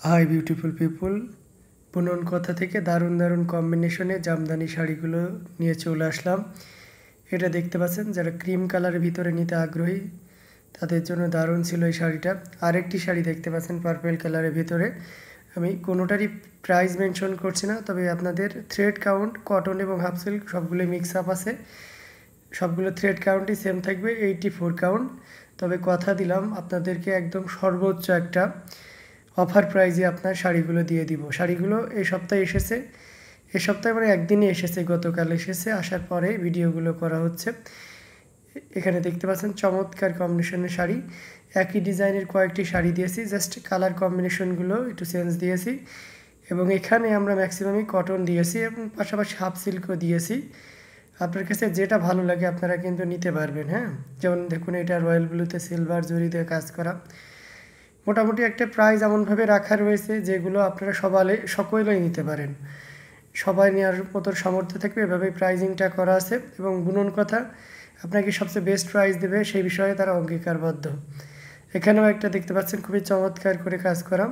Hi beautiful people, বুনন কথা থেকে দারুণ দারুণ কম্বিনেশনে জামদানি শাড়িগুলো নিয়ে চলে আসলাম। এটা দেখতে পাচ্ছেন, যারা ক্রিম কালারের ভিতরে নিতে আগ্রহী তাদের জন্য দারুণ ছিল এই শাড়িটা। আরেকটি শাড়ি দেখতে পাচ্ছেন পার্পেল কালারের ভিতরে। আমি কোনোটারই প্রাইস মেনশন করছি না, তবে আপনাদের থ্রেড কাউন্ট কটন এবং হাফ সিল্ক সবগুলো মিক্স আপ আছে। সবগুলো থ্রেড কাউন্টই সেম থাকবে 84 কাউন্ট। তবে কথা দিলাম আপনাদেরকে একদম সর্বোচ্চ একটা অফার প্রাইজে আপনার শাড়িগুলো দিয়ে দিব। শাড়িগুলো এই সপ্তাহে এসেছে, এ সপ্তাহে মানে একদিনই এসেছে, গতকাল এসেছে। আসার পরে ভিডিওগুলো করা হচ্ছে। এখানে দেখতে পাচ্ছেন চমৎকার কম্বিনেশনের শাড়ি। একই ডিজাইনের কয়েকটি শাড়ি দিয়েছি, জাস্ট কালার কম্বিনেশনগুলো একটু চেঞ্জ দিয়েছি। এবং এখানে আমরা ম্যাক্সিমামই কটন দিয়েছি এবং পাশাপাশি হাফ সিল্কও দিয়েছি। আপনার কাছে যেটা ভালো লাগে আপনারা কিন্তু নিতে পারবেন। হ্যাঁ, যেমন দেখুন, এটা রয়্যাল ব্লুতে সিলভার জরি দিয়ে কাজ করা। মোটামুটি একটা প্রাইস এমনভাবে রাখা রয়েছে যেগুলো আপনারা সকলেই নিতে পারেন, সবাই নেওয়ার মতো সামর্থ্য থাকবে, এভাবেই প্রাইজিংটা করা আছে। এবং বুনন কথা আপনাকে সবচেয়ে বেস্ট প্রাইস দেবে সেই বিষয়ে তারা অঙ্গীকারবদ্ধ। এখানেও একটা দেখতে পাচ্ছেন খুবই চমৎকার করে কাজ করা।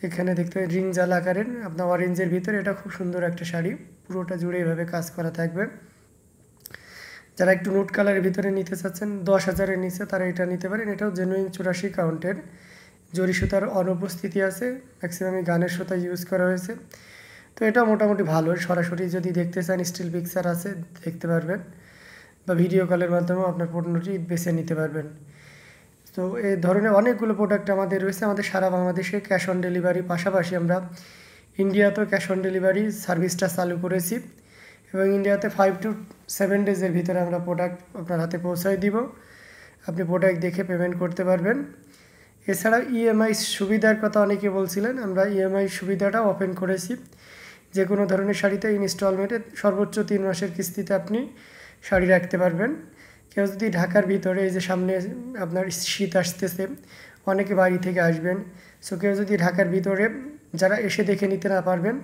এখানে দেখতে রিং জাল আকারের আপনার অরেঞ্জের ভিতরে, এটা খুব সুন্দর একটা শাড়ি, পুরোটা জুড়ে এভাবে কাজ করা থাকবে। যারা একটু নুট কালারের ভিতরে নিতে চাচ্ছেন 10,000-এর নিচে, তারা এটা নিতে পারেন। এটাও জেনুইন 84 কাউন্টের জরি সুতার অনুপস্থিতি আছে, ম্যাক্সিমামই গানের সুতা ইউজ করা হয়েছে। তো এটা মোটামুটি ভালো। সরাসরি যদি দেখতে চান স্টিল পিকচার আছে, দেখতে পারবেন, বা ভিডিও কলের মাধ্যমেও আপনার পণ্যটি বেছে নিতে পারবেন। তো এই ধরনের অনেকগুলো প্রোডাক্ট আমাদের রয়েছে। আমাদের সারা বাংলাদেশে ক্যাশ অন ডেলিভারি, পাশাপাশি আমরা ইন্ডিয়াতেও ক্যাশ অন ডেলিভারি সার্ভিসটা চালু করেছি। এবং ইন্ডিয়াতে 5 to 7 ডেজের ভিতরে আমরা প্রোডাক্ট আপনার হাতে পৌঁছায় দিব। আপনি প্রোডাক্ট দেখে পেমেন্ট করতে পারবেন। এছাড়াও ইএমআই সুবিধার কথা অনেকে বলছিলেন, আমরা ইএমআই সুবিধাটা ওপেন করেছি। যে কোনো ধরনের শাড়িতে ইনস্টলমেন্টে সর্বোচ্চ 3 মাসের কিস্তিতে আপনি শাড়ি রাখতে পারবেন। কেউ যদি ঢাকার ভিতরে, এই যে সামনে আপনার শীত আসতেছে, অনেকে বাড়ি থেকে আসবেন, সো কেউ যদি ঢাকার ভিতরে যারা এসে দেখে নিতে না পারবেন,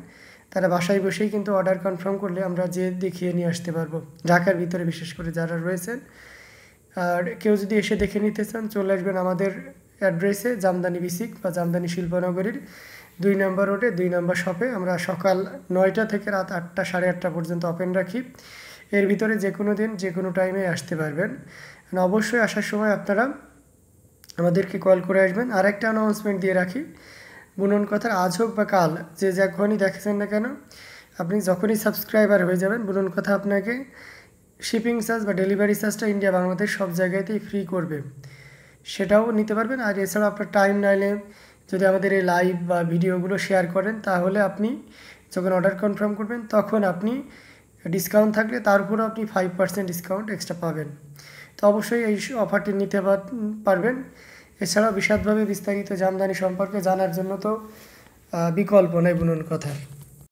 তারা বাসায় বসেই কিন্তু অর্ডার কনফার্ম করলে আমরা যে দেখিয়ে নিয়ে আসতে পারবো, ঢাকার ভিতরে বিশেষ করে যারা রয়েছেন। আর কেউ যদি এসে দেখে নিতে চান, চলে আসবেন আমাদের অ্যাড্রেসে, জামদানি বিসিক বা জামদানি শিল্পনগরীর 2 নম্বর রোডে 2 নম্বর শপে। আমরা সকাল 9টা থেকে রাত 8টা 8:30 পর্যন্ত ওপেন রাখি। এর ভিতরে যে কোনো দিন যে কোনো টাইমে আসতে পারবেন। অবশ্যই আসার সময় আপনারা আমাদেরকে কল করে আসবেন। আর একটা অ্যানাউন্সমেন্ট দিয়ে রাখি, বুনন কথার আজ হোক বা কাল, যে যখনই দেখেছেন না কেন, আপনি যখনই সাবস্ক্রাইবার হয়ে যাবেন, বুনন কথা আপনাকে শিপিং চার্জ বা ডেলিভারি চার্জটা ইন্ডিয়া বাংলাদেশ সব জায়গাতেই ফ্রি করবে, সেটাও নিতে পারবেন। আর এছাড়াও আপনার টাইম লাইনে যদি আমাদের এই লাইভ বা ভিডিওগুলো শেয়ার করেন, তাহলে আপনি যখন অর্ডার কনফার্ম করবেন তখন আপনি ডিসকাউন্ট থাকলে তার উপরেও আপনি 5% ডিসকাউন্ট এক্সট্রা পাবেন। তো অবশ্যই এই অফারটি নিতে পারবেন। এছাড়াও বিশদভাবে বিস্তারিত জামদানি সম্পর্কে জানার জন্য তো বিকল্প নেই বুনন কথার।